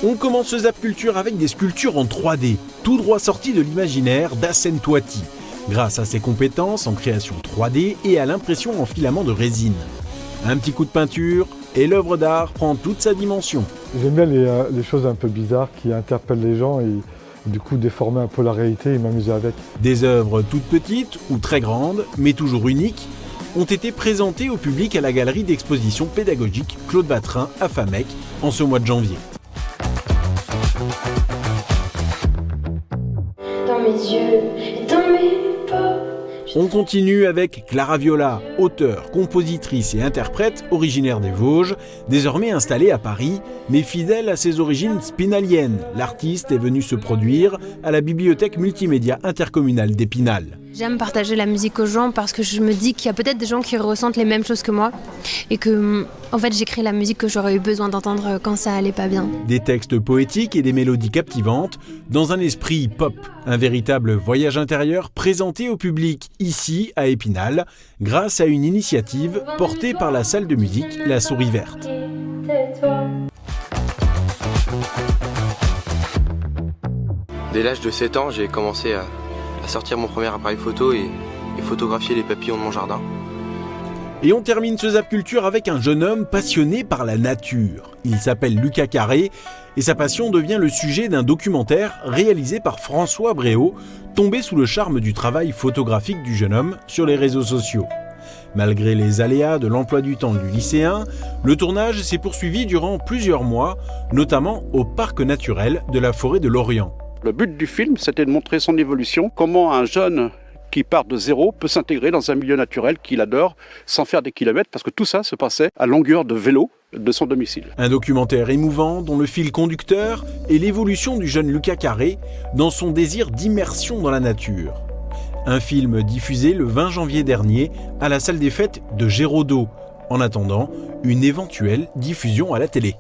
On commence ce Zap Culture avec des sculptures en 3D, tout droit sorties de l'imaginaire d'Hassen Touati, grâce à ses compétences en création 3D et à l'impression en filament de résine. Un petit coup de peinture et l'œuvre d'art prend toute sa dimension. J'aime bien les choses un peu bizarres qui interpellent les gens et du coup déformer un peu la réalité et m'amuser avec. Des œuvres toutes petites ou très grandes, mais toujours uniques, ont été présentées au public à la galerie d'exposition pédagogique Claude Vatrin à Famec en ce mois de janvier. Dans mes yeux et dans mes pas. On continue avec Clara Viola, auteure, compositrice et interprète originaire des Vosges, désormais installée à Paris, mais fidèle à ses origines spinaliennes. L'artiste est venue se produire à la bibliothèque multimédia intercommunale d'Épinal. J'aime partager la musique aux gens parce que je me dis qu'il y a peut-être des gens qui ressentent les mêmes choses que moi et que, en fait, j'écris la musique que j'aurais eu besoin d'entendre quand ça allait pas bien. Des textes poétiques et des mélodies captivantes dans un esprit pop. Un véritable voyage intérieur présenté au public ici à Épinal grâce à une initiative portée par la salle de musique La Souris Verte. Dès l'âge de 7 ans, j'ai commencé à sortir mon premier appareil photo et photographier les papillons de mon jardin. Et on termine ce Zap Culture avec un jeune homme passionné par la nature. Il s'appelle Lucas Carré et sa passion devient le sujet d'un documentaire réalisé par François Bréau, tombé sous le charme du travail photographique du jeune homme sur les réseaux sociaux. Malgré les aléas de l'emploi du temps du lycéen, le tournage s'est poursuivi durant plusieurs mois, notamment au parc naturel de la forêt de Lorient. Le but du film, c'était de montrer son évolution, comment un jeune qui part de zéro peut s'intégrer dans un milieu naturel qu'il adore sans faire des kilomètres, parce que tout ça se passait à longueur de vélo de son domicile. Un documentaire émouvant dont le fil conducteur est l'évolution du jeune Lucas Carré dans son désir d'immersion dans la nature. Un film diffusé le 20 janvier dernier à la salle des fêtes de Géraudot, en attendant une éventuelle diffusion à la télé.